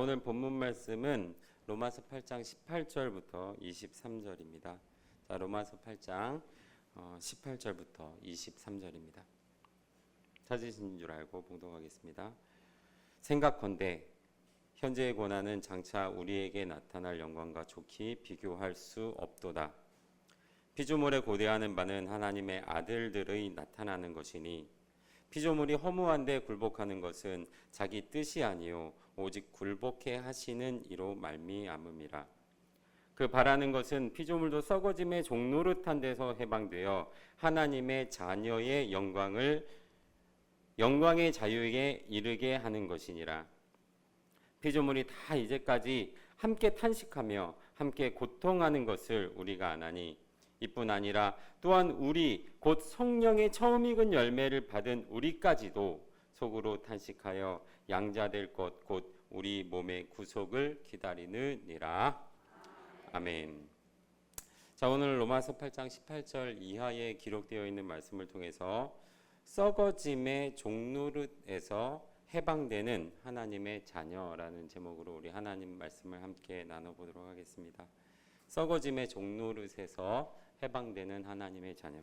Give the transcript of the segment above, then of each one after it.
오늘 본문 말씀은 로마서 8장 18절부터 23절입니다. 자, 로마서 8장 18절부터 23절입니다. 찾으신 줄 알고 봉독하겠습니다. 생각컨대 현재의 고난은 장차 우리에게 나타날 영광과 좋게 비교할 수 없도다. 피조물에 고대하는 바는 하나님의 아들들의 나타나는 것이니 피조물이 허무한데 굴복하는 것은 자기 뜻이 아니요 오직 굴복해 하시는 이로 말미암음이라. 그 바라는 것은 피조물도 썩어짐의 종노릇한 데서 해방되어 하나님의 자녀의 영광의 자유에 이르게 하는 것이니라. 피조물이 다 이제까지 함께 탄식하며 함께 고통하는 것을 우리가 아나니 이뿐 아니라 또한 우리 곧 성령의 처음 익은 열매를 받은 우리까지도 속으로 탄식하여 양자될 것 곧 우리 몸의 구속을 기다리느니라. 아멘. 자, 오늘 로마서 8장 18절 이하에 기록되어 있는 말씀을 통해서 썩어짐의 종노릇에서 해방되는 하나님의 자녀라는 제목으로 우리 하나님 말씀을 함께 나눠보도록 하겠습니다. 썩어짐의 종노릇에서 해방되는 하나님의 자녀.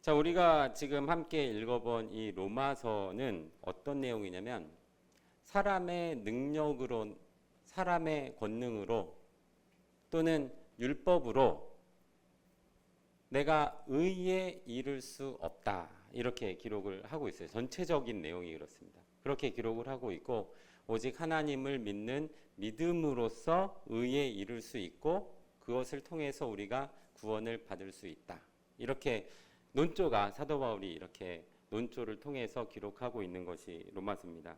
자, 우리가 지금 함께 읽어본 이 로마서는 어떤 내용이냐면 사람의 능력으로, 사람의 권능으로 또는 율법으로 내가 의에 이를 수 없다, 이렇게 기록을 하고 있어요. 전체적인 내용이 그렇습니다. 그렇게 기록을 하고 있고 오직 하나님을 믿는 믿음으로써 의에 이를 수 있고 그것을 통해서 우리가 구원을 받을 수 있다. 이렇게 논조가, 사도 바울이 이렇게 논조를 통해서 기록하고 있는 것이 로마서입니다.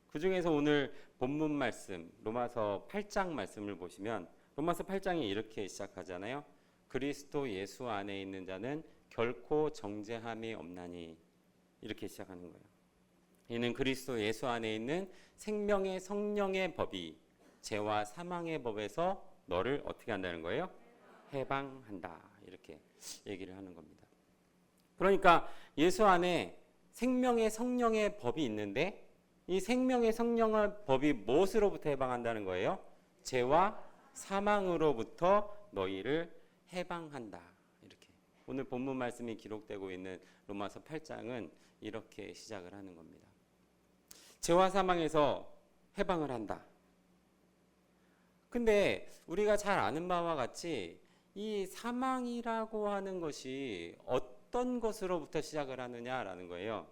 그 중에서 오늘 본문 말씀, 로마서 8장 말씀을 보시면 로마서 8장이 이렇게 시작하잖아요. 그리스도 예수 안에 있는 자는 결코 정죄함이 없나니, 이렇게 시작하는 거예요. 이는 그리스도 예수 안에 있는 생명의 성령의 법이 죄와 사망의 법에서 너를 어떻게 한다는 거예요? 해방한다. 이렇게 얘기를 하는 겁니다. 그러니까 예수 안에 생명의 성령의 법이 있는데 이 생명의 성령의 법이 무엇으로부터 해방한다는 거예요? 죄와 사망으로부터 너희를 해방한다. 이렇게 오늘 본문 말씀이 기록되고 있는 로마서 8장은 이렇게 시작을 하는 겁니다. 죄와 사망에서 해방을 한다. 근데 우리가 잘 아는 바와 같이 이 사망이라고 하는 것이 어떤 것으로부터 시작을 하느냐라는 거예요.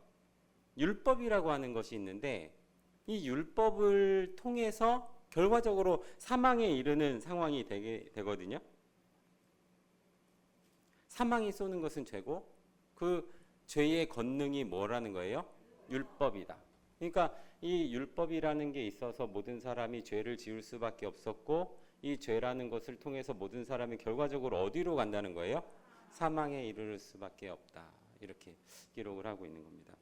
율법이라고 하는 것이 있는데 이 율법을 통해서 결과적으로 사망에 이르는 상황이 되거든요. 사망이 쏘는 것은 죄고 그 죄의 권능이 뭐라는 거예요? 율법이다. 그러니까 이 율법이라는 게 있어서 모든 사람이 죄를 지을 수밖에 없었고 이 죄라는 것을 통해서 모든 사람이 결과적으로 어디로 간다는 거예요? 사망에 이르를 수밖에 없다. 이렇게 기록을 하고 있는 겁니다.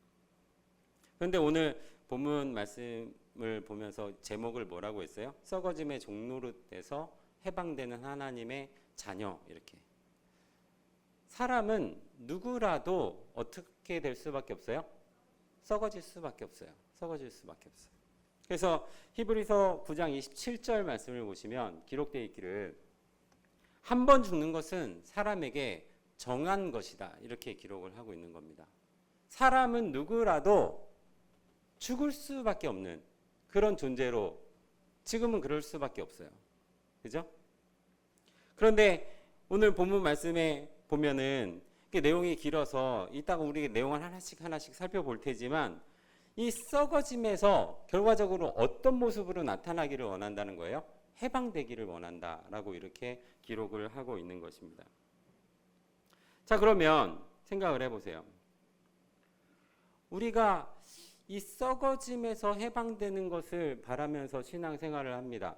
그런데 오늘 본문 말씀을 보면서 제목을 뭐라고 했어요? 썩어짐의 종노릇에서 해방되는 하나님의 자녀. 이렇게. 사람은 누구라도 어떻게 될 수밖에 없어요? 썩어질 수밖에 없어요. 썩어질 수밖에 없어요. 그래서 히브리서 9장 27절 말씀을 보시면 기록되어 있기를 한 번 죽는 것은 사람에게 정한 것이다. 이렇게 기록을 하고 있는 겁니다. 사람은 누구라도 죽을 수밖에 없는 그런 존재로 지금은 그럴 수밖에 없어요. 그죠? 그런데 오늘 본문 말씀에 보면은 내용이 길어서 이따가 우리 내용을 하나씩 살펴볼 테지만 이 썩어짐에서 결과적으로 어떤 모습으로 나타나기를 원한다는 거예요? 해방되기를 원한다라고 이렇게 기록을 하고 있는 것입니다. 자, 그러면 생각을 해보세요. 우리가 이 썩어짐에서 해방되는 것을 바라면서 신앙생활을 합니다.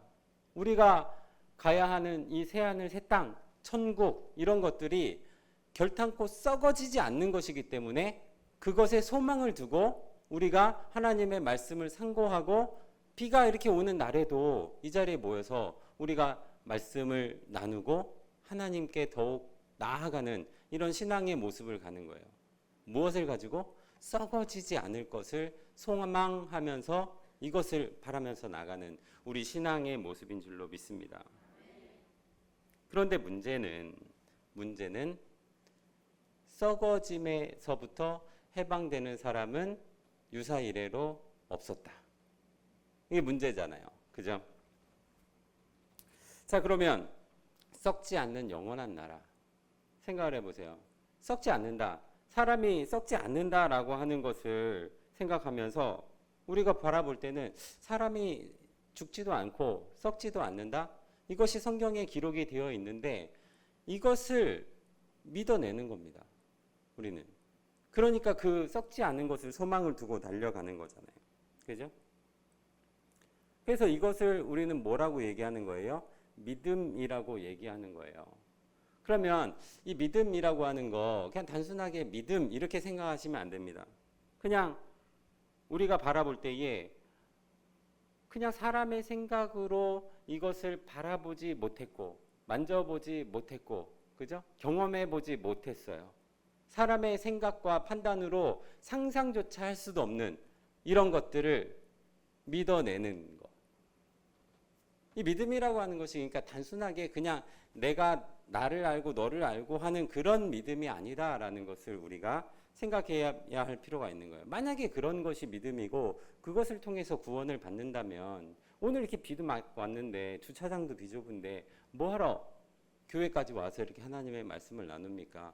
우리가 가야 하는 이 새하늘 새 땅, 천국 이런 것들이 결탄코 썩어지지 않는 것이기 때문에 그것에 소망을 두고 우리가 하나님의 말씀을 상고하고 비가 이렇게 오는 날에도 이 자리에 모여서 우리가 말씀을 나누고 하나님께 더욱 나아가는 이런 신앙의 모습을 가는 거예요. 무엇을 가지고? 썩어지지 않을 것을 소망하면서 이것을 바라면서 나가는 우리 신앙의 모습인 줄로 믿습니다. 그런데 문제는 썩어짐에서부터 해방되는 사람은 유사 이래로 없었다. 이게 문제잖아요. 그죠? 자, 그러면 썩지 않는 영원한 나라 생각을 해보세요. 썩지 않는다. 사람이 썩지 않는다라고 하는 것을 생각하면서 우리가 바라볼 때는 사람이 죽지도 않고 썩지도 않는다. 이것이 성경에 기록이 되어 있는데 이것을 믿어내는 겁니다. 우리는. 그러니까 그 썩지 않은 것을 소망을 두고 달려가는 거잖아요. 그죠? 그래서 이것을 우리는 뭐라고 얘기하는 거예요? 믿음이라고 얘기하는 거예요. 그러면 이 믿음이라고 하는 거 그냥 단순하게 믿음 이렇게 생각하시면 안 됩니다. 그냥 우리가 바라볼 때에 그냥 사람의 생각으로 이것을 바라보지 못했고 만져보지 못했고 그죠? 경험해보지 못했어요. 사람의 생각과 판단으로 상상조차 할 수도 없는 이런 것들을 믿어내는 것. 이 믿음이라고 하는 것이 그러니까 단순하게 그냥 내가 나를 알고 너를 알고 하는 그런 믿음이 아니다라는 것을 우리가 생각해야 할 필요가 있는 거예요. 만약에 그런 것이 믿음이고 그것을 통해서 구원을 받는다면 오늘 이렇게 비도 막 왔는데 주차장도 비좁은데 뭐하러 교회까지 와서 이렇게 하나님의 말씀을 나눕니까?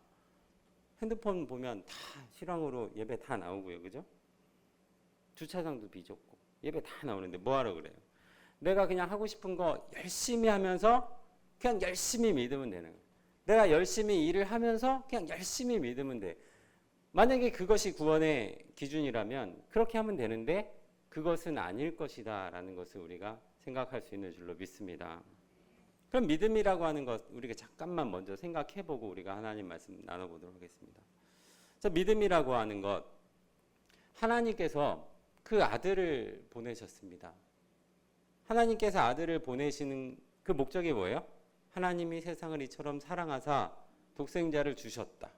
핸드폰 보면 다 실황으로 예배 다 나오고요. 그죠? 주차장도 비좁고 예배 다 나오는데 뭐하러 그래요? 내가 그냥 하고 싶은 거 열심히 하면서 그냥 열심히 믿으면 되는 거예요. 내가 열심히 일을 하면서 그냥 열심히 믿으면 돼. 만약에 그것이 구원의 기준이라면 그렇게 하면 되는데 그것은 아닐 것이다 라는 것을 우리가 생각할 수 있는 줄로 믿습니다. 그럼 믿음이라고 하는 것 우리가 잠깐만 먼저 생각해보고 우리가 하나님 말씀 나눠보도록 하겠습니다. 자, 믿음이라고 하는 것 하나님께서 그 아들을 보내셨습니다. 하나님께서 아들을 보내시는 그 목적이 뭐예요? 하나님이 세상을 이처럼 사랑하사 독생자를 주셨다.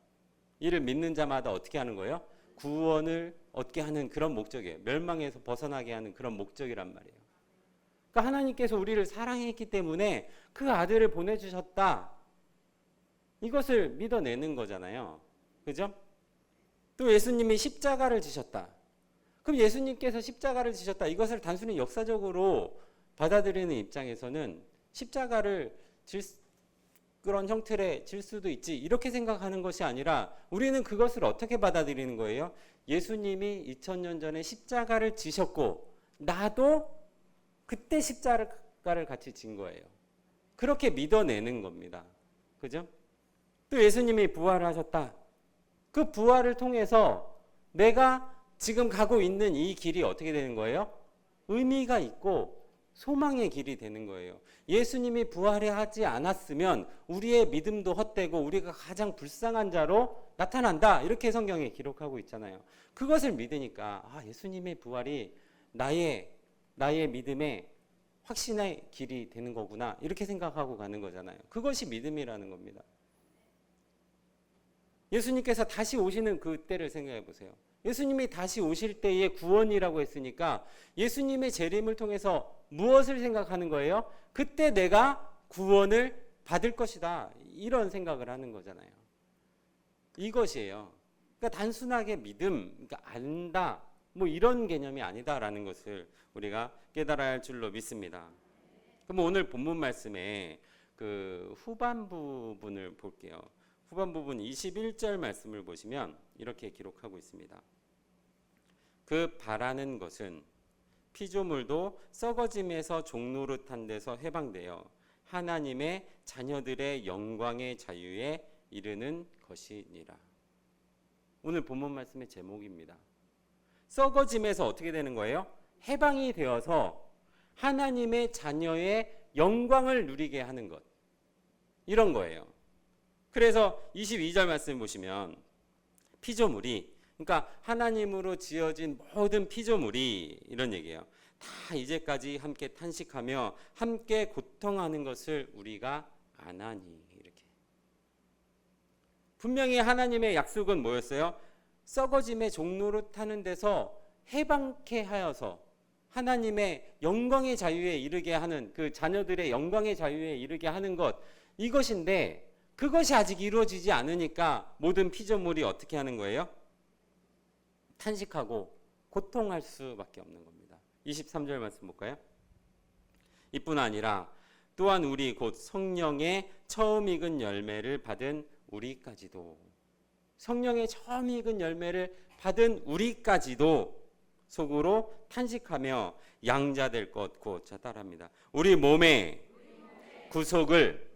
이를 믿는 자마다 어떻게 하는 거예요? 구원을 얻게 하는 그런 목적이에요. 멸망에서 벗어나게 하는 그런 목적이란 말이에요. 그러니까 하나님께서 우리를 사랑했기 때문에 그 아들을 보내주셨다. 이것을 믿어내는 거잖아요. 그죠? 또 예수님이 십자가를 지셨다. 그럼 예수님께서 십자가를 지셨다. 이것을 단순히 역사적으로 받아들이는 입장에서는 십자가를 그런 형태를 질 수도 있지 이렇게 생각하는 것이 아니라 우리는 그것을 어떻게 받아들이는 거예요? 예수님이 2000년 전에 십자가를 지셨고 나도 그때 십자가를 같이 진 거예요. 그렇게 믿어내는 겁니다. 그죠? 또 예수님이 부활하셨다. 그 부활을 통해서 내가 지금 가고 있는 이 길이 어떻게 되는 거예요? 의미가 있고 소망의 길이 되는 거예요. 예수님이 부활하지 않았으면 우리의 믿음도 헛되고 우리가 가장 불쌍한 자로 나타난다. 이렇게 성경에 기록하고 있잖아요. 그것을 믿으니까 예수님의 부활이 나의 믿음의 확신의 길이 되는 거구나. 이렇게 생각하고 가는 거잖아요. 그것이 믿음이라는 겁니다. 예수님께서 다시 오시는 그때를 생각해 보세요. 예수님이 다시 오실 때의 구원이라고 했으니까 예수님의 재림을 통해서 무엇을 생각하는 거예요? 그때 내가 구원을 받을 것이다. 이런 생각을 하는 거잖아요. 이것이에요. 그러니까 단순하게 믿음, 그러니까 안다, 뭐 이런 개념이 아니다라는 것을 우리가 깨달아야 할 줄로 믿습니다. 그럼 오늘 본문 말씀에 그 후반 부분을 볼게요. 후반 부분 21절 말씀을 보시면 이렇게 기록하고 있습니다. 그 바라는 것은 피조물도 썩어짐에서 종노릇한 데서 해방되어 하나님의 자녀들의 영광의 자유에 이르는 것이니라. 오늘 본문 말씀의 제목입니다. 썩어짐에서 어떻게 되는 거예요? 해방이 되어서 하나님의 자녀의 영광을 누리게 하는 것. 이런 거예요. 그래서 22절 말씀 보시면 피조물이 그러니까 하나님으로 지어진 모든 피조물이 이런 얘기예요. 다 이제까지 함께 탄식하며 함께 고통하는 것을 우리가 아나니 이렇게. 분명히 하나님의 약속은 뭐였어요? 썩어짐의 종로로 타는 데서 해방케 하여서 하나님의 영광의 자유에 이르게 하는, 그 자녀들의 영광의 자유에 이르게 하는 것, 이것인데 그것이 아직 이루어지지 않으니까 모든 피조물이 어떻게 하는 거예요? 탄식하고 고통할 수밖에 없는 겁니다. 23절 말씀 볼까요? 이뿐 아니라 또한 우리 곧 성령의 처음 익은 열매를 받은 우리까지도, 성령의 처음 익은 열매를 받은 우리까지도 속으로 탄식하며 양자될 것 곧, 자 따라합니다. 우리 몸의 구속을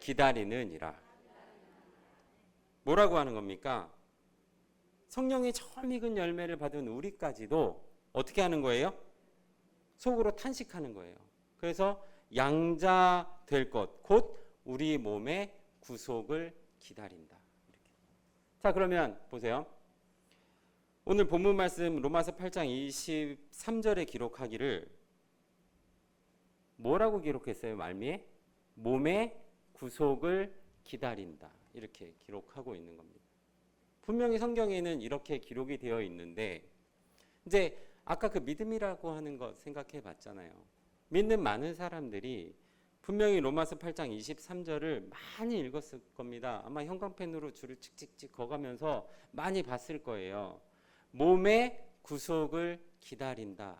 기다리느니라. 뭐라고 하는 겁니까? 성령의 처음 익은 열매를 받은 우리까지도 어떻게 하는 거예요? 속으로 탄식하는 거예요. 그래서 양자될 것 곧 우리 몸의 구속을 기다린다. 이렇게. 자, 그러면 보세요. 오늘 본문 말씀 로마서 8장 23절에 기록하기를 뭐라고 기록했어요? 말미에 몸의 구속을 기다린다. 이렇게 기록하고 있는 겁니다. 분명히 성경에는 이렇게 기록이 되어 있는데, 이제 아까 그 믿음이라고 하는 것 생각해 봤잖아요. 믿는 많은 사람들이 분명히 로마서 8장 23절을 많이 읽었을 겁니다. 아마 형광펜으로 줄을 찍찍찍 그어가면서 많이 봤을 거예요. 몸의 구속을 기다린다.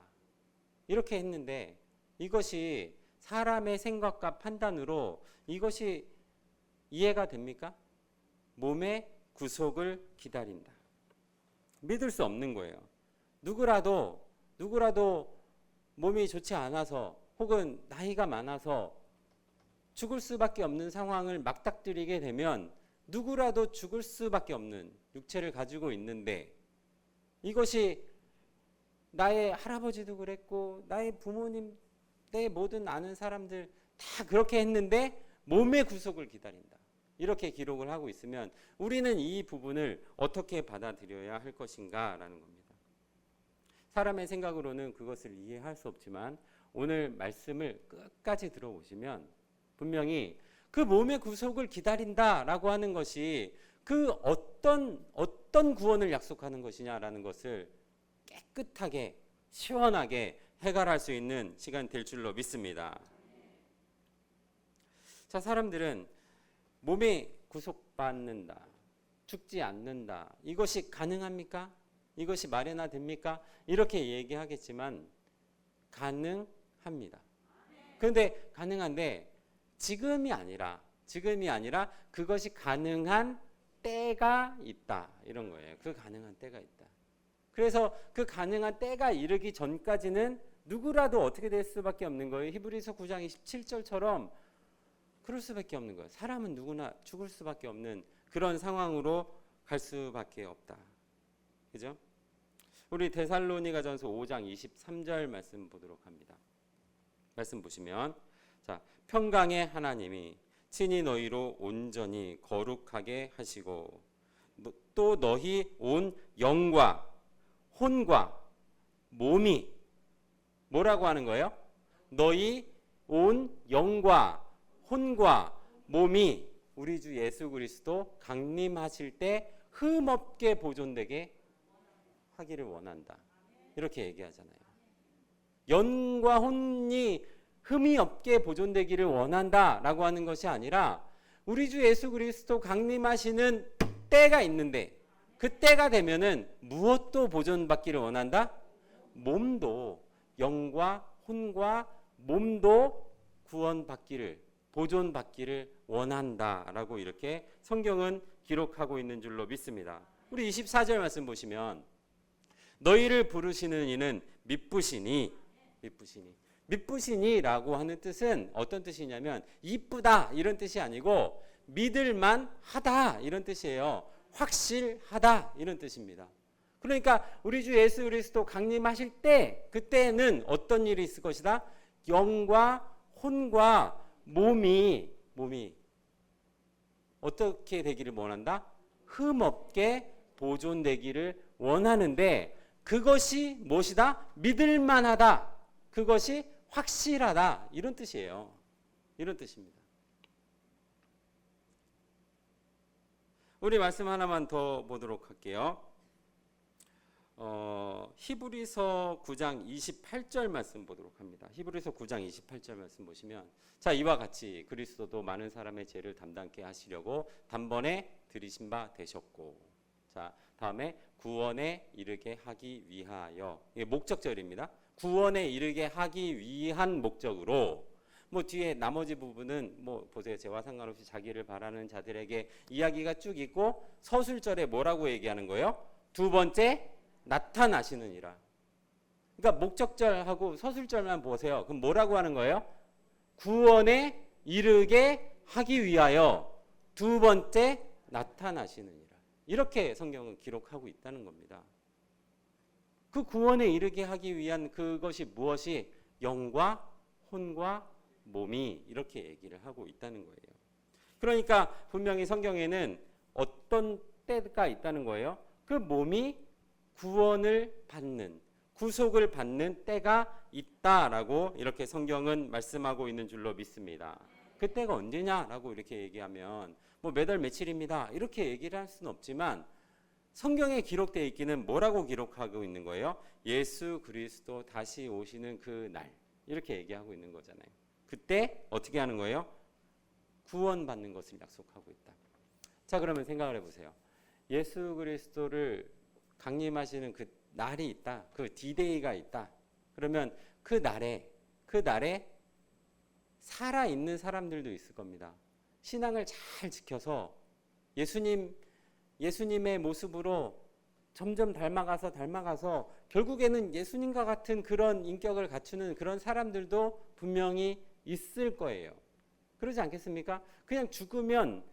이렇게 했는데 이것이 사람의 생각과 판단으로 이것이 이해가 됩니까? 몸의 구속을 기다린다. 믿을 수 없는 거예요. 누구라도 몸이 좋지 않아서 혹은 나이가 많아서 죽을 수밖에 없는 상황을 맞닥뜨리게 되면 누구라도 죽을 수밖에 없는 육체를 가지고 있는데, 이것이 나의 할아버지도 그랬고 나의 부모님, 내 모든 아는 사람들 다 그렇게 했는데 몸의 구속을 기다린다. 이렇게 기록을 하고 있으면 우리는 이 부분을 어떻게 받아들여야 할 것인가 라는 겁니다. 사람의 생각으로는 그것을 이해할 수 없지만 오늘 말씀을 끝까지 들어보시면 분명히 그 몸의 구속을 기다린다라고 하는 것이 그 어떤 구원을 약속하는 것이냐라는 것을 깨끗하게 시원하게 해결할 수 있는 시간 될 줄로 믿습니다. 자, 사람들은 몸이 구속받는다, 죽지 않는다, 이것이 가능합니까? 이것이 말이나 됩니까? 이렇게 얘기하겠지만 가능합니다. 그런데 가능한데 지금이 아니라 그것이 가능한 때가 있다, 이런 거예요. 그 가능한 때가 있다. 그래서 그 가능한 때가 이르기 전까지는 누구라도 어떻게 될 수밖에 없는 거예요. 히브리서 9장 27절처럼 그럴 수밖에 없는 거예요. 사람은 누구나 죽을 수밖에 없는 그런 상황으로 갈 수밖에 없다. 그죠? 우리 데살로니가전서 5장 23절 말씀 보도록 합니다. 말씀 보시면, 자, 평강의 하나님이 친히 너희로 온전히 거룩하게 하시고 또 너희 온 영과 혼과 몸이 뭐라고 하는 거예요? 너희 온 영과 혼과 몸이 우리 주 예수 그리스도 강림하실 때 흠없게 보존되게 하기를 원한다. 이렇게 얘기하잖아요. 영과 혼이 흠이 없게 보존되기를 원한다라고 하는 것이 아니라 우리 주 예수 그리스도 강림하시는 때가 있는데 그 때가 되면은 무엇도 보존받기를 원한다? 몸도, 영과 혼과 몸도 구원받기를, 보존받기를 원한다라고 이렇게 성경은 기록하고 있는 줄로 믿습니다. 우리 24절 말씀 보시면 너희를 부르시는 이는 미쁘시니라고 하는 뜻은 어떤 뜻이냐면 이쁘다 이런 뜻이 아니고 믿을만 하다 이런 뜻이에요. 확실하다 이런 뜻입니다. 그러니까 우리 주 예수 그리스도 강림하실 때 그때는 어떤 일이 있을 것이다? 영과 혼과 몸이 어떻게 되기를 원한다? 흠없게 보존되기를 원하는데 그것이 무엇이다? 믿을만하다. 그것이 확실하다. 이런 뜻이에요. 이런 뜻입니다. 우리 말씀 하나만 더 보도록 할게요. 히브리서 9장 28절 말씀 보도록 합니다. 히브리서 9장 28절 말씀 보시면 자, 이와 같이 그리스도도 많은 사람의 죄를 담당케 하시려고 단번에 들이신 바 되셨고, 자, 다음에 구원에 이르게 하기 위하여, 이게 목적절입니다. 구원에 이르게 하기 위한 목적으로, 뭐 뒤에 나머지 부분은 뭐 보세요. 죄와 상관없이 자기를 바라는 자들에게 이야기가 쭉 있고, 서술절에 뭐라고 얘기하는 거예요? 두 번째 나타나시느니라. 그러니까 목적절하고 서술절만 보세요. 그럼 뭐라고 하는 거예요? 구원에 이르게 하기 위하여 두 번째 나타나시느니라. 이렇게 성경은 기록하고 있다는 겁니다. 그 구원에 이르게 하기 위한 그것이 무엇이? 영과 혼과 몸이, 이렇게 얘기를 하고 있다는 거예요. 그러니까 분명히 성경에는 어떤 때가 있다는 거예요. 그 몸이 구원을 받는, 구속을 받는 때가 있다라고 이렇게 성경은 말씀하고 있는 줄로 믿습니다. 그 때가 언제냐라고 이렇게 얘기하면 뭐 몇 월 며칠입니다 이렇게 얘기를 할 수는 없지만, 성경에 기록되어 있기는 뭐라고 기록하고 있는 거예요? 예수 그리스도 다시 오시는 그 날, 이렇게 얘기하고 있는 거잖아요. 그때 어떻게 하는 거예요? 구원받는 것을 약속하고 있다. 자, 그러면 생각을 해보세요. 예수 그리스도를 강림하시는 그 날이 있다. 그 디데이가 있다. 그러면 그 날에 살아있는 사람들도 있을 겁니다. 신앙을 잘 지켜서 예수님의 모습으로 점점 닮아가서 결국에는 예수님과 같은 그런 인격을 갖추는 그런 사람들도 분명히 있을 거예요. 그러지 않겠습니까? 그냥 죽으면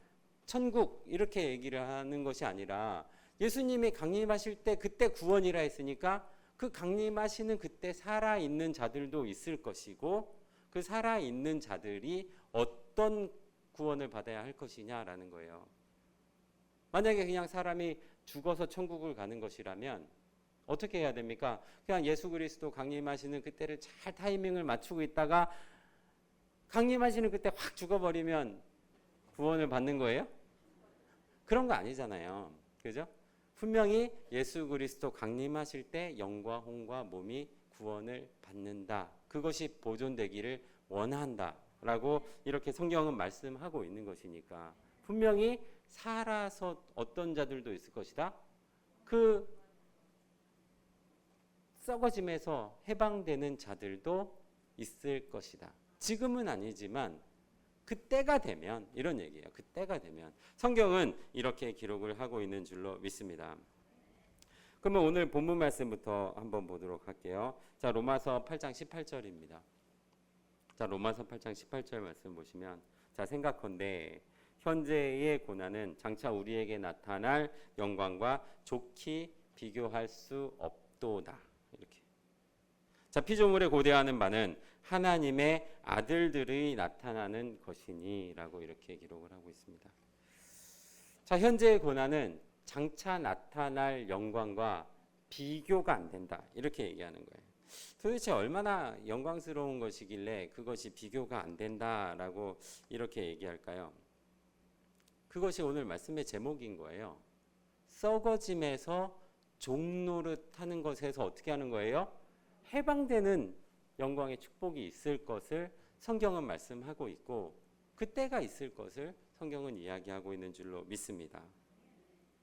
천국 이렇게 얘기를 하는 것이 아니라, 예수님이 강림하실 때 그때 구원이라 했으니까 그 강림하시는 그때 살아있는 자들도 있을 것이고, 그 살아있는 자들이 어떤 구원을 받아야 할 것이냐라는 거예요. 만약에 그냥 사람이 죽어서 천국을 가는 것이라면 어떻게 해야 됩니까? 그냥 예수 그리스도 강림하시는 그때를 잘 타이밍을 맞추고 있다가 강림하시는 그때 확 죽어버리면 구원을 받는 거예요? 그런 거 아니잖아요. 그죠? 분명히 예수 그리스도 강림하실 때 영과 혼과 몸이 구원을 받는다. 그것이 보존되기를 원한다라고 이렇게 성경은 말씀하고 있는 것이니까, 분명히 살아서 어떤 자들도 있을 것이다. 그 썩어짐에서 해방되는 자들도 있을 것이다. 지금은 아니지만 그때가 되면, 이런 얘기예요. 그때가 되면. 성경은 이렇게 기록을 하고 있는 줄로 믿습니다. 그러면 오늘 본문 말씀부터 한번 보도록 할게요. 자, 로마서 8장 18절입니다. 자, 로마서 8장 18절 말씀 보시면, 자, 생각컨대 현재의 고난은 장차 우리에게 나타날 영광과 좋게 비교할 수 없도다. 이렇게. 자, 피조물에 고대하는 바는 하나님의 아들들이 나타나는 것이니라고 이렇게 기록을 하고 있습니다. 자, 현재의 고난은 장차 나타날 영광과 비교가 안 된다. 이렇게 얘기하는 거예요. 도대체 얼마나 영광스러운 것이길래 그것이 비교가 안 된다라고 이렇게 얘기할까요? 그것이 오늘 말씀의 제목인 거예요. 썩어짐에서 종노릇하는 것에서 어떻게 하는 거예요? 해방되는 영광의 축복이 있을 것을 성경은 말씀하고 있고, 그때가 있을 것을 성경은 이야기하고 있는 줄로 믿습니다.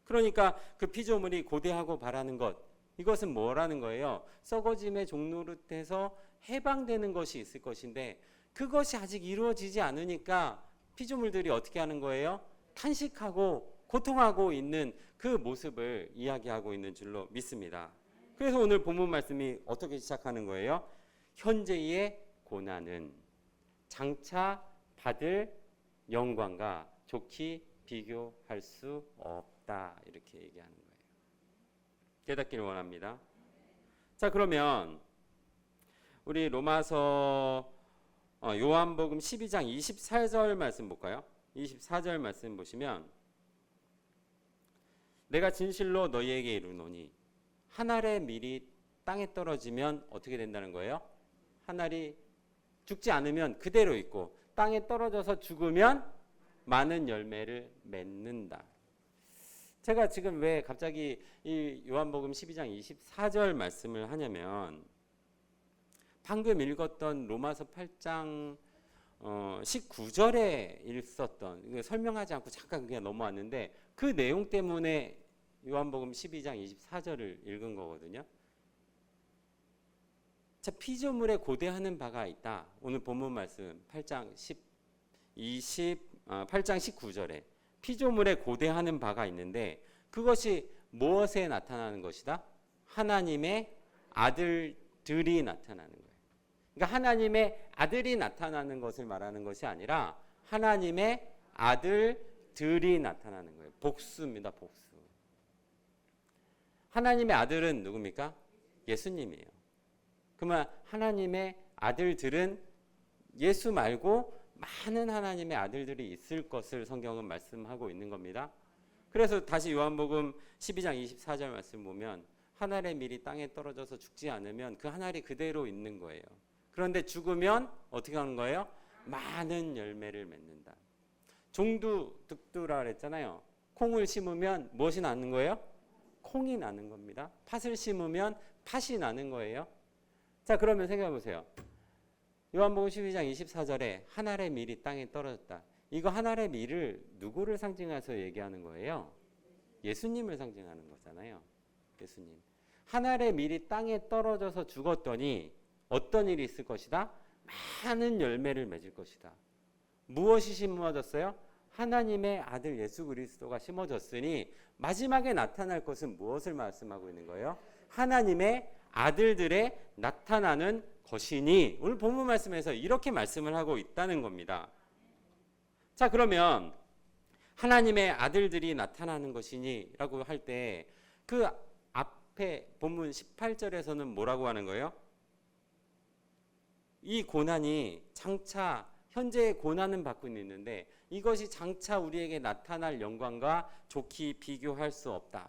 그러니까 그 피조물이 고대하고 바라는 것, 이것은 뭐라는 거예요? 썩어짐의 종노릇해서 해방되는 것이 있을 것인데, 그것이 아직 이루어지지 않으니까 피조물들이 어떻게 하는 거예요? 탄식하고 고통하고 있는 그 모습을 이야기하고 있는 줄로 믿습니다. 그래서 오늘 본문 말씀이 어떻게 시작하는 거예요? 현재의 고난은 장차 받을 영광과 좋게 비교할 수 없다. 이렇게 얘기하는 거예요. 깨닫기를 원합니다. 자, 그러면 우리 로마서 요한복음 12장 24절 말씀 볼까요? 24절 말씀 보시면, 내가 진실로 너희에게 이르노니 한 알의 밀이 땅에 떨어지면 어떻게 된다는 거예요? 한 알이 죽지 않으면 그대로 있고, 땅에 떨어져서 죽으면 많은 열매를 맺는다. 제가 지금 왜 갑자기 이 요한복음 12장 24절 말씀을 하냐면 방금 읽었던 로마서 8장 19절에 있었던, 설명하지 않고 잠깐 그냥 넘어왔는데 그 내용 때문에 요한복음 12장 24절을 읽은 거거든요. 자, 피조물에 고대하는 바가 있다. 오늘 본문 말씀 8장 19절에 피조물에 고대하는 바가 있는데 그것이 무엇에 나타나는 것이다? 하나님의 아들들이 나타나는 거예요. 그러니까 하나님의 아들이 나타나는 것을 말하는 것이 아니라 하나님의 아들들이 나타나는 거예요. 복수입니다. 복수. 하나님의 아들은 누굽니까? 예수님이에요. 그러면 하나님의 아들들은 예수 말고 많은 하나님의 아들들이 있을 것을 성경은 말씀하고 있는 겁니다. 그래서 다시 요한복음 12장 24절 말씀 보면 한 알의 밀이 땅에 떨어져서 죽지 않으면 그 한 알이 그대로 있는 거예요. 그런데 죽으면 어떻게 하는 거예요? 많은 열매를 맺는다. 종두 득두라 그랬잖아요. 콩을 심으면 무엇이 나는 거예요? 콩이 나는 겁니다. 팥을 심으면 팥이 나는 거예요. 자, 그러면 생각해 보세요. 요한복음 12장 24절에 한 알의 밀이 땅에 떨어졌다. 이거 한 알의 밀을 누구를 상징해서 얘기하는 거예요? 예수님을 상징하는 거잖아요. 예수님. 한 알의 밀이 땅에 떨어져서 죽었더니 어떤 일이 있을 것이다? 많은 열매를 맺을 것이다. 무엇이 심어졌어요? 하나님의 아들 예수 그리스도가 심어졌으니 마지막에 나타날 것은 무엇을 말씀하고 있는 거예요? 하나님의 아들들의 나타나는 것이니, 오늘 본문 말씀에서 이렇게 말씀을 하고 있다는 겁니다. 자, 그러면 하나님의 아들들이 나타나는 것이니 라고 할 때 그 앞에 본문 18절에서는 뭐라고 하는 거예요? 이 고난이 장차 현재의 고난은 받고 있는데 이것이 장차 우리에게 나타날 영광과 좋게 비교할 수 없다.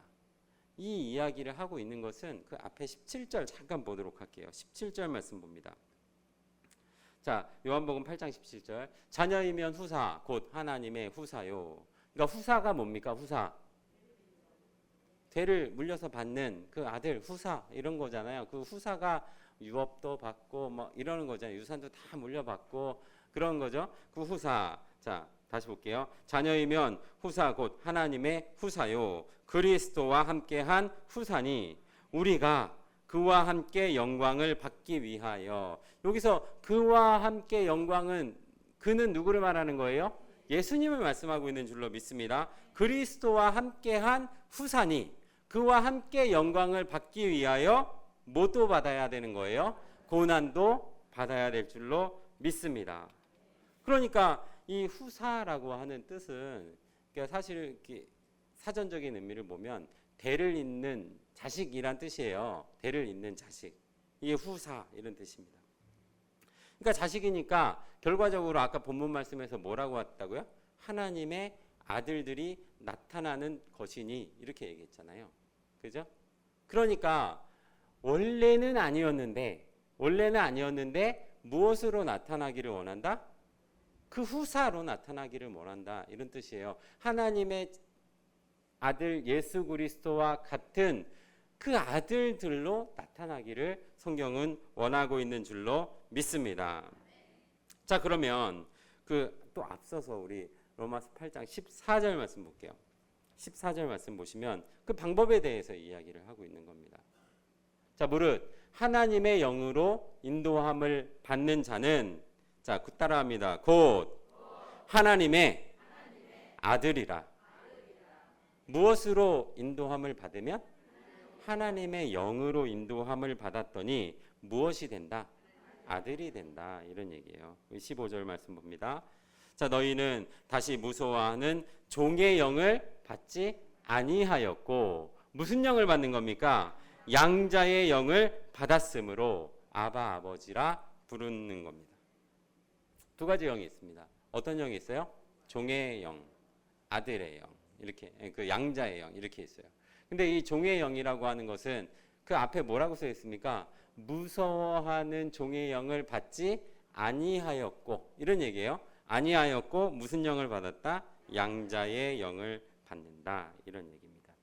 이 이야기를 하고 있는 것은 그 앞에 17절 잠깐 보도록 할게요. 17절 말씀 봅니다. 자, 요한복음 8장 17절. 자녀이면 후사 곧 하나님의 후사요. 그러니까 후사가 뭡니까? 후사. 대를 물려서 받는 그 아들 후사 이런 거잖아요. 그 후사가 유업도 받고 뭐 이러는 거잖아요. 유산도 다 물려받고 그런 거죠. 그 후사. 자, 다시 볼게요. 자녀이면 후사 곧 하나님의 후사요. 그리스도와 함께한 후사니 우리가 그와 함께 영광을 받기 위하여. 여기서 그와 함께 영광은 그는 누구를 말하는 거예요? 예수님을 말씀하고 있는 줄로 믿습니다. 그리스도와 함께한 후사니 그와 함께 영광을 받기 위하여 뭐도 받아야 되는 거예요? 고난도 받아야 될 줄로 믿습니다. 그러니까 이 후사라고 하는 뜻은 그러니까 사실 이렇게 사전적인 의미를 보면 대를 잇는 자식이란 뜻이에요. 대를 잇는 자식. 이게 후사 이런 뜻입니다. 그러니까 자식이니까 결과적으로 아까 본문 말씀에서 뭐라고 했다고요? 하나님의 아들들이 나타나는 것이니 이렇게 얘기했잖아요. 그죠? 그러니까 원래는 아니었는데 무엇으로 나타나기를 원한다? 그 후사로 나타나기를 원한다. 이런 뜻이에요. 하나님의 아들 예수 그리스도와 같은 그 아들들로 나타나기를 성경은 원하고 있는 줄로 믿습니다. 자, 그러면 또 앞서서 우리 로마서 8장 14절 말씀 볼게요. 14절 말씀 보시면 그 방법에 대해서 이야기를 하고 있는 겁니다. 자, 무릇 하나님의 영으로 인도함을 받는 자는 자, 따라합니다. 곧 하나님의 아들이라. 무엇으로 인도함을 받으면? 하나님의 영으로 인도함을 받았더니 무엇이 된다? 아들이 된다. 이런 얘기예요. 15절 말씀 봅니다. 자, 너희는 다시 무서워하는 종의 영을 받지 아니하였고 무슨 영을 받는 겁니까? 양자의 영을 받았으므로 아바 아버지라 부르는 겁니다. 두 가지 영이 있습니다. 어떤 영이 있어요? 종의 영, 아들의 영, 이렇게 그 양자의 영 이렇게 있어요. 근데 이 종의 영이라고 하는 것은 그 앞에 뭐라고 써 있습니까? 무서워하는 종의 영을 받지 아니하였고 이런 얘기예요. 아니하였고 무슨 영을 받았다? 양자의 영을 받는다 이런 얘기입니다.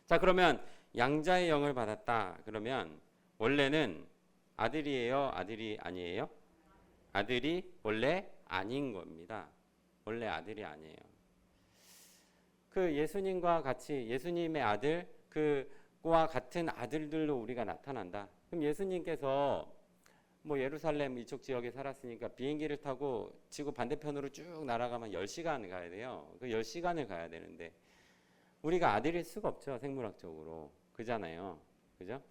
자, 그러면 양자의 영을 받았다. 그러면 원래는 아들이에요? 아들이 아니에요? 아들이 원래 아닌 겁니다. 원래 아들이 아니에요. 그 예수님과 같이 예수님의 아들 그와 같은 아들들로 우리가 나타난다. 그럼 예수님께서 뭐 예루살렘 이쪽 지역에 살았으니까 비행기를 타고 지구 반대편으로 쭉 날아가면 10시간 가야 돼요. 그 10시간을 가야 되는데 우리가 아들일 수가 없죠. 생물학적으로. 그잖아요. 그죠?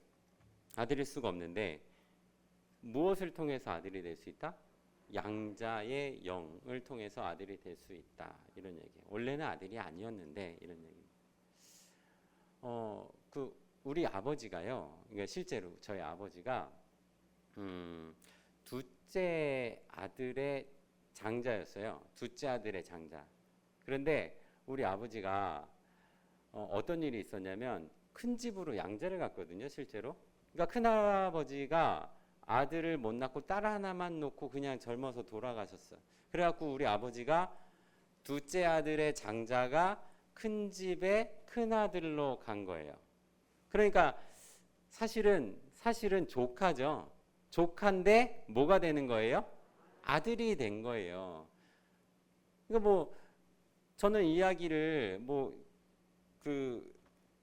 아들일 수가 없는데 무엇을 통해서 아들이 될 수 있다? 양자의 영을 통해서 아들이 될 수 있다. 이런 얘기. 원래는 아들이 아니었는데 이런 얘기. 우리 아버지가요. 그러니까 실제로 저희 아버지가 둘째 아들의 장자였어요. 둘째 아들의 장자. 그런데 우리 아버지가 어떤 일이 있었냐면 큰 집으로 양자를 갔거든요. 실제로. 그러니까 큰아버지가 아들을 못 낳고 딸 하나만 놓고 그냥 젊어서 돌아가셨어요. 그래갖고 우리 아버지가 둘째 아들의 장자가 큰 집의 큰아들로 간 거예요. 그러니까 사실은 조카죠. 조카인데 뭐가 되는 거예요? 아들이 된 거예요. 그러니까 뭐 저는 이야기를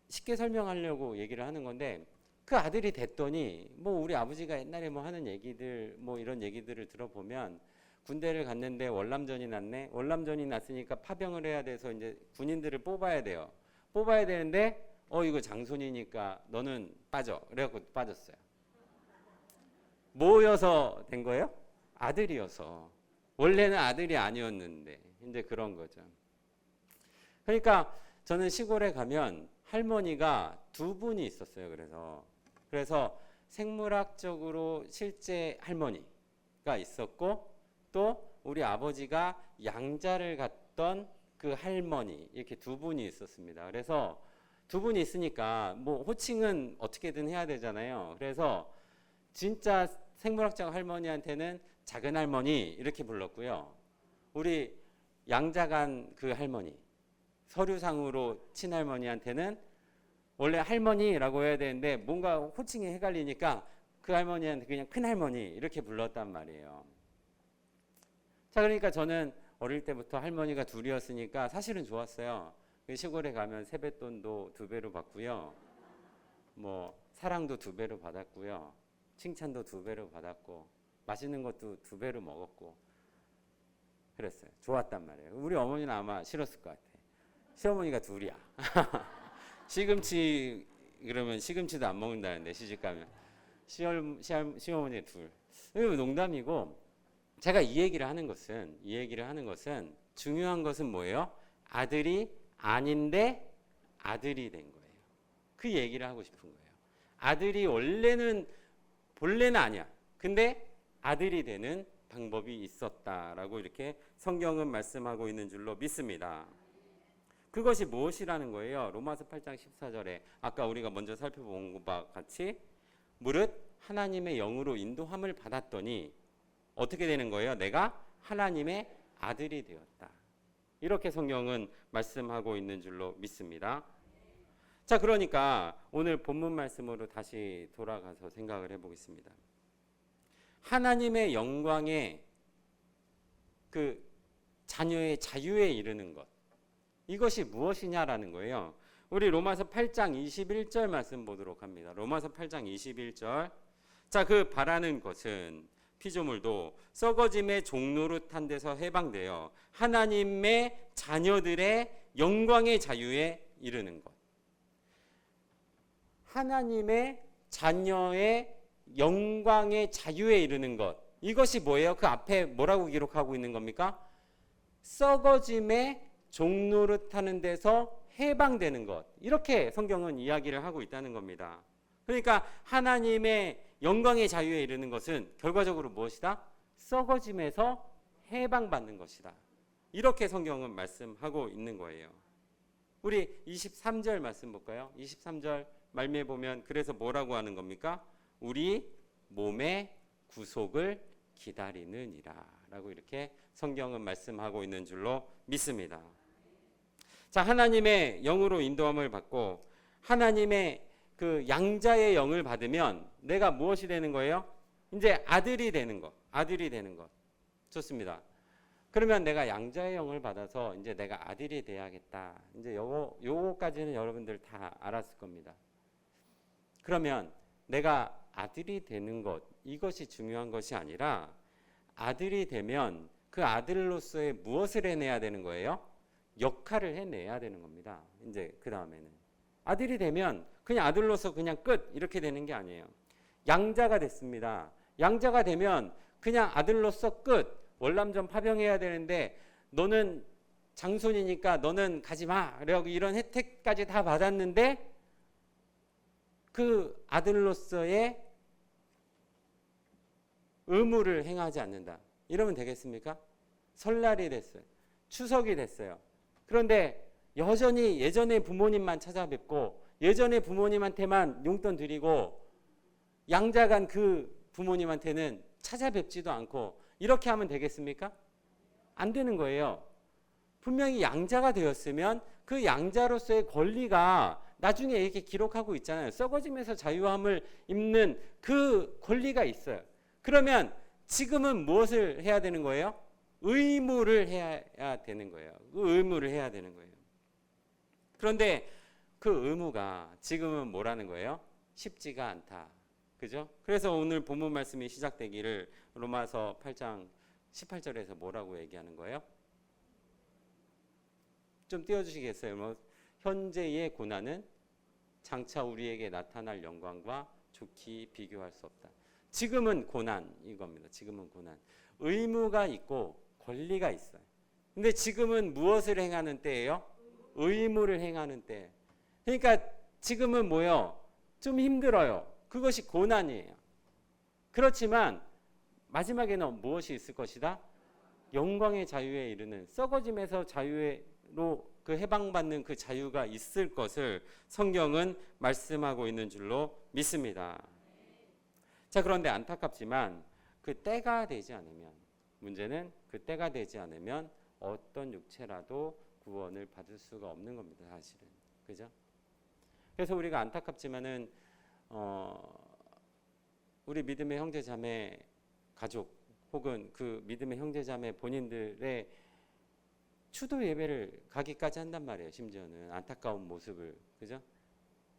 쉽게 설명하려고 얘기를 하는 건데 그 아들이 됐더니 뭐 우리 아버지가 옛날에 뭐 하는 얘기들 뭐 이런 얘기들을 들어보면 군대를 갔는데 월남전이 났네. 월남전이 났으니까 파병을 해야 돼서 이제 군인들을 뽑아야 돼요. 뽑아야 되는데 이거 장손이니까 너는 빠져. 그래갖고 빠졌어요. 뭐여서 된 거예요? 아들이어서. 원래는 아들이 아니었는데 이제 그런 거죠. 그러니까 저는 시골에 가면 할머니가 두 분이 있었어요. 그래서 생물학적으로 실제 할머니가 있었고 또 우리 아버지가 양자를 갔던 그 할머니 이렇게 두 분이 있었습니다. 그래서 두 분이 있으니까 뭐 호칭은 어떻게든 해야 되잖아요. 그래서 진짜 생물학적 할머니한테는 작은 할머니 이렇게 불렀고요. 우리 양자간 그 할머니 서류상으로 친할머니한테는 원래 할머니라고 해야 되는데 뭔가 호칭이 헷갈리니까 그 할머니한테 그냥 큰할머니 이렇게 불렀단 말이에요. 자, 그러니까 저는 어릴 때부터 할머니가 둘이었으니까 사실은 좋았어요. 시골에 가면 세뱃돈도 2배로 받고요. 뭐 사랑도 2배로 받았고요. 칭찬도 2배로 받았고 맛있는 것도 2배로 먹었고 그랬어요. 좋았단 말이에요. 우리 어머니는 아마 싫었을 것 같아. 시어머니가 둘이야. 시금치 그러면 시금치도 안 먹는다는데 시집 가면 시어머니 둘. 이거 농담이고 제가 이 얘기를 하는 것은 중요한 것은 뭐예요? 아들이 아닌데 아들이 된 거예요. 그 얘기를 하고 싶은 거예요. 아들이 본래는 아니야. 근데 아들이 되는 방법이 있었다라고 이렇게 성경은 말씀하고 있는 줄로 믿습니다. 그것이 무엇이라는 거예요? 로마서 8장 14절에 아까 우리가 먼저 살펴본 것과 같이 무릇 하나님의 영으로 인도함을 받았더니 어떻게 되는 거예요? 내가 하나님의 아들이 되었다. 이렇게 성경은 말씀하고 있는 줄로 믿습니다. 자, 그러니까 오늘 본문 말씀으로 다시 돌아가서 생각을 해보겠습니다. 하나님의 영광에 그 자녀의 자유에 이르는 것, 이것이 무엇이냐라는 거예요. 우리 로마서 8장 21절 말씀 보도록 합니다. 로마서 8장 21절. 자, 그 바라는 것은 피조물도 썩어짐의 종노릇한 데서 해방되어 하나님의 자녀들의 영광의 자유에 이르는 것. 하나님의 자녀의 영광의 자유에 이르는 것. 이것이 뭐예요? 그 앞에 뭐라고 기록하고 있는 겁니까? 썩어짐의 종노릇하는 데서 해방되는 것. 이렇게 성경은 이야기를 하고 있다는 겁니다. 그러니까 하나님의 영광의 자유에 이르는 것은 결과적으로 무엇이다? 썩어짐에서 해방받는 것이다. 이렇게 성경은 말씀하고 있는 거예요. 우리 23절 말씀 볼까요? 23절 말미에 보면 그래서 뭐라고 하는 겁니까? 우리 몸의 구속을 기다리느니라 라고 이렇게 성경은 말씀하고 있는 줄로 믿습니다. 자, 하나님의 영으로 인도함을 받고 하나님의 그 양자의 영을 받으면 내가 무엇이 되는 거예요? 이제 아들이 되는 것. 아들이 되는 것. 좋습니다. 그러면 내가 양자의 영을 받아서 이제 내가 아들이 돼야겠다. 이제 요거까지는 여러분들 다 알았을 겁니다. 그러면 내가 아들이 되는 것, 이것이 중요한 것이 아니라 아들이 되면 그 아들로서의 무엇을 해내야 되는 거예요? 역할을 해내야 되는 겁니다. 이제 그 다음에는 아들이 되면 그냥 아들로서 그냥 끝 이렇게 되는 게 아니에요. 양자가 됐습니다. 양자가 되면 그냥 아들로서 끝. 월남전 파병해야 되는데 너는 장손이니까 너는 가지 마. 그래고 이런 혜택까지 다 받았는데 그 아들로서의 의무를 행하지 않는다. 이러면 되겠습니까? 설날이 됐어요. 추석이 됐어요. 그런데 여전히 예전에 부모님만 찾아뵙고 예전에 부모님한테만 용돈 드리고 양자간 그 부모님한테는 찾아뵙지도 않고 이렇게 하면 되겠습니까? 안 되는 거예요. 분명히 양자가 되었으면 그 양자로서의 권리가 나중에 이렇게 기록하고 있잖아요. 썩어짐에서 자유함을 입는 그 권리가 있어요. 그러면 지금은 무엇을 해야 되는 거예요? 의무를 해야 되는 거예요. 그 의무를 해야 되는 거예요. 그런데 그 의무가 지금은 뭐라는 거예요? 쉽지가 않다. 그죠? 그래서 오늘 본문 말씀이 시작되기를 로마서 8장 18절에서 뭐라고 얘기하는 거예요? 좀 띄워주시겠어요? 뭐 현재의 고난은 장차 우리에게 나타날 영광과 좋게 비교할 수 없다. 지금은 고난 이겁니다. 지금은 고난. 의무가 있고 권리가 있어요. 근데 지금은 무엇을 행하는 때예요? 의무를 행하는 때. 그러니까 지금은 뭐요? 좀 힘들어요. 그것이 고난이에요. 그렇지만 마지막에는 무엇이 있을 것이다? 영광의 자유에 이르는 썩어짐에서 자유로 그 해방받는 그 자유가 있을 것을 성경은 말씀하고 있는 줄로 믿습니다. 자, 그런데 안타깝지만 그 때가 되지 않으면 문제는 그 때가 되지 않으면 어떤 육체라도 구원을 받을 수가 없는 겁니다. 사실은. 그죠? 그래서 우리가 안타깝지만은 우리 믿음의 형제 자매 가족 혹은 그 믿음의 형제 자매 본인들의 추도 예배를 가기까지 한단 말이에요. 심지어는 안타까운 모습을. 그죠?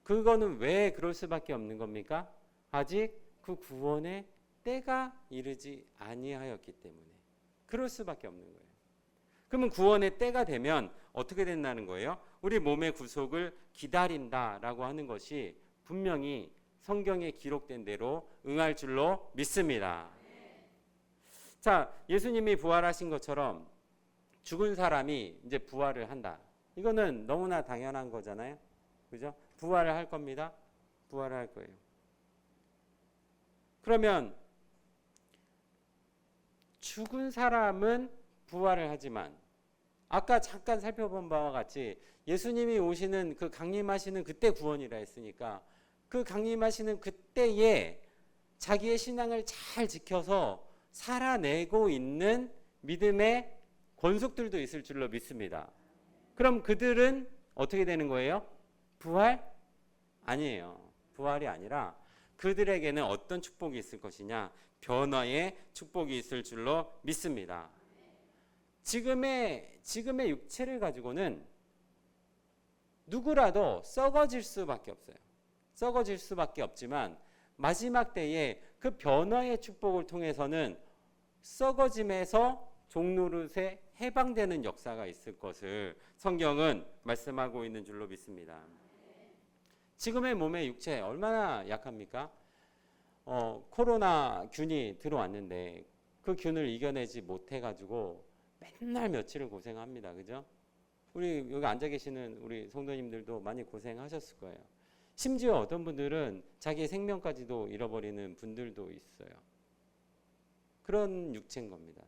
그거는 왜 그럴 수밖에 없는 겁니까? 아직 그 구원의 때가 이르지 아니하였기 때문에 그럴 수밖에 없는 거예요. 그러면 구원의 때가 되면 어떻게 된다는 거예요? 우리 몸의 구속을 기다린다라고 하는 것이 분명히 성경에 기록된 대로 응할 줄로 믿습니다. 자, 예수님이 부활하신 것처럼 죽은 사람이 이제 부활을 한다. 이거는 너무나 당연한 거잖아요. 그죠? 부활을 할 겁니다. 부활을 할 거예요. 그러면 죽은 사람은 부활을 하지만 아까 잠깐 살펴본 바와 같이 예수님이 오시는 그 강림하시는 그때 구원이라 했으니까 그 강림하시는 그때에 자기의 신앙을 잘 지켜서 살아내고 있는 믿음의 권속들도 있을 줄로 믿습니다. 그럼 그들은 어떻게 되는 거예요? 부활? 아니에요. 부활이 아니라 그들에게는 어떤 축복이 있을 것이냐? 변화의 축복이 있을 줄로 믿습니다. 지금의 육체를 가지고는 누구라도 썩어질 수밖에 없어요. 썩어질 수밖에 없지만 마지막 때에 그 변화의 축복을 통해서는 썩어짐에서 종노릇에 해방되는 역사가 있을 것을 성경은 말씀하고 있는 줄로 믿습니다. 지금의 몸의 육체 얼마나 약합니까? 코로나 균이 들어왔는데 그 균을 이겨내지 못해가지고 맨날 며칠을 고생합니다. 그죠? 우리 여기 앉아 계시는 우리 성도님들도 많이 고생하셨을 거예요. 심지어 어떤 분들은 자기의 생명까지도 잃어버리는 분들도 있어요. 그런 육체인 겁니다.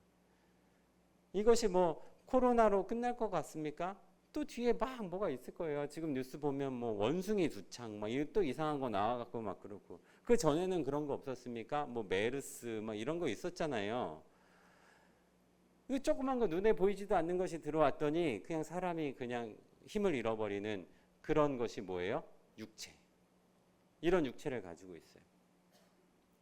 이것이 뭐 코로나로 끝날 것 같습니까? 또 뒤에 막 뭐가 있을 거예요. 지금 뉴스 보면 뭐 원숭이 두창 막 또 이상한 거 나와갖고 막 그렇고 그 전에는 그런 거 없었습니까? 뭐 메르스 막 이런 거 있었잖아요. 이 조그만 거 눈에 보이지도 않는 것이 들어왔더니 그냥 사람이 그냥 힘을 잃어버리는 그런 것이 뭐예요? 육체. 이런 육체를 가지고 있어요.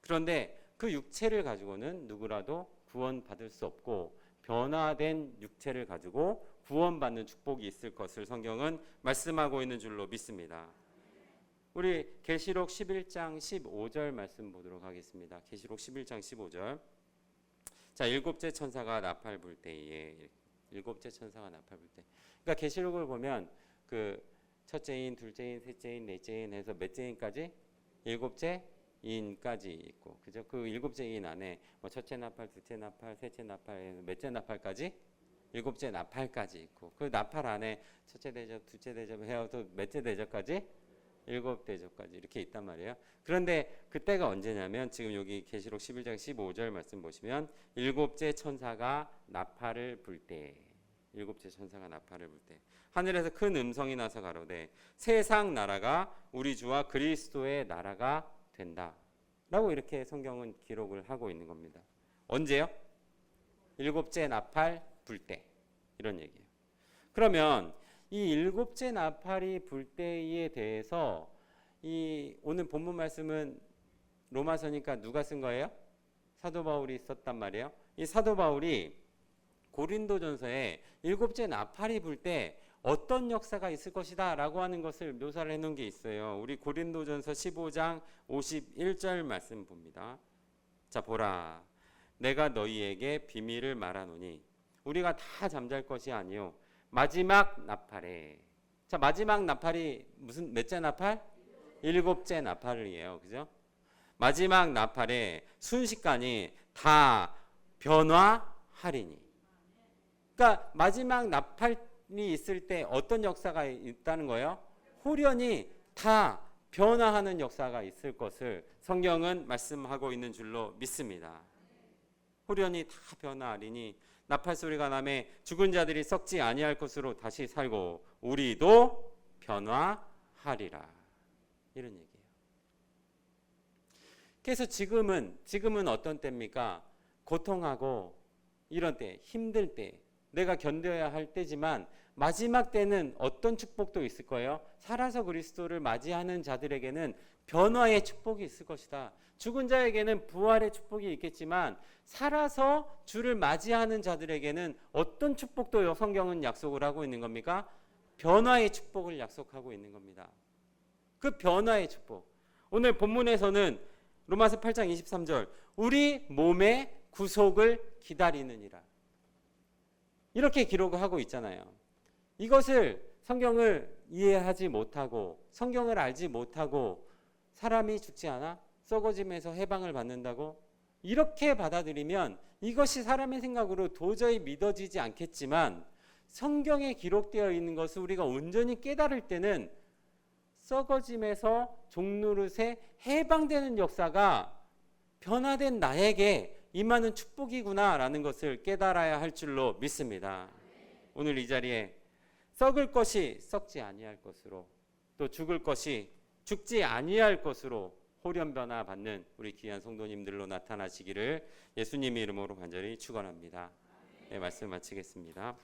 그런데 그 육체를 가지고는 누구라도 구원받을 수 없고 변화된 육체를 가지고 구원받는 축복이 있을 것을 성경은 말씀하고 있는 줄로 믿습니다. 우리 계시록 11장 15절 말씀 보도록 하겠습니다. 계시록 11장 15절. 자, 일곱째 천사가 나팔 불 때에, 일곱째 천사가 나팔 불 때. 그러니까 계시록을 보면 그 첫째인, 둘째인, 셋째인, 넷째인 해서 몇째인까지? 일곱째 인까지 있고, 그죠? 그 일곱째 인 안에 뭐 첫째 나팔, 둘째 나팔, 셋째 나팔, 몇째 나팔까지? 일곱째 나팔까지 있고, 그 나팔 안에 첫째 대접, 둘째 대접 해서 또 몇째 대접까지? 일곱 대접까지 이렇게 있단 말이에요. 그런데 그때가 언제냐면 지금 여기 계시록 11장 15절 말씀 보시면 일곱째 천사가 나팔을 불 때, 일곱째 천사가 나팔을 불 때 하늘에서 큰 음성이 나서 가로되 세상 나라가 우리 주와 그리스도의 나라가 된다 라고 이렇게 성경은 기록을 하고 있는 겁니다. 언제요? 일곱째 나팔 불 때, 이런 얘기예요. 그러면 이 일곱째 나팔이 불 때에 대해서 이 오늘 본문 말씀은 로마서니까 누가 쓴 거예요? 사도 바울이 썼단 말이에요. 이 사도 바울이 고린도전서에 일곱째 나팔이 불 때 어떤 역사가 있을 것이다 라고 하는 것을 묘사를 해놓은 게 있어요. 우리 고린도전서 15장 51절 말씀 봅니다. 자, 보라, 내가 너희에게 비밀을 말하노니 우리가 다 잠잘 것이 아니요 마지막 나팔에. 자, 마지막 나팔이 무슨 몇째 나팔? 일곱째 나팔이에요. 그죠? 마지막 나팔에 순식간에 다 변화하리니. 그러니까 마지막 나팔이 있을 때 어떤 역사가 있다는 거예요? 홀연히 다 변화하는 역사가 있을 것을 성경은 말씀하고 있는 줄로 믿습니다. 홀연히 다 변화하리니 나팔 소리가 나매 죽은 자들이 썩지 아니할 것으로 다시 살고 우리도 변화하리라. 이런 얘기예요. 그래서 지금은 어떤 때입니까? 고통하고 이런 때, 힘들 때, 내가 견뎌야 할 때지만 마지막 때는 어떤 축복도 있을 거예요? 살아서 그리스도를 맞이하는 자들에게는 변화의 축복이 있을 것이다. 죽은 자에게는 부활의 축복이 있겠지만 살아서 주를 맞이하는 자들에게는 어떤 축복도 성경은 약속을 하고 있는 겁니까? 변화의 축복을 약속하고 있는 겁니다. 그 변화의 축복. 오늘 본문에서는 로마서 8장 23절 우리 몸의 구속을 기다리느니라. 이렇게 기록을 하고 있잖아요. 이것을 성경을 이해하지 못하고 성경을 알지 못하고 사람이 죽지 않아? 썩어짐에서 해방을 받는다고? 이렇게 받아들이면 이것이 사람의 생각으로 도저히 믿어지지 않겠지만 성경에 기록되어 있는 것을 우리가 온전히 깨달을 때는 썩어짐에서 종노릇에 해방되는 역사가 변화된 나에게 임하는 축복이구나라는 것을 깨달아야 할 줄로 믿습니다. 오늘 이 자리에 썩을 것이 썩지 아니할 것으로 또 죽을 것이 죽지 아니할 것으로 호련변화 받는 우리 귀한 성도님들로 나타나시기를 예수님의 이름으로 간절히 축원합니다. 네, 말씀 마치겠습니다.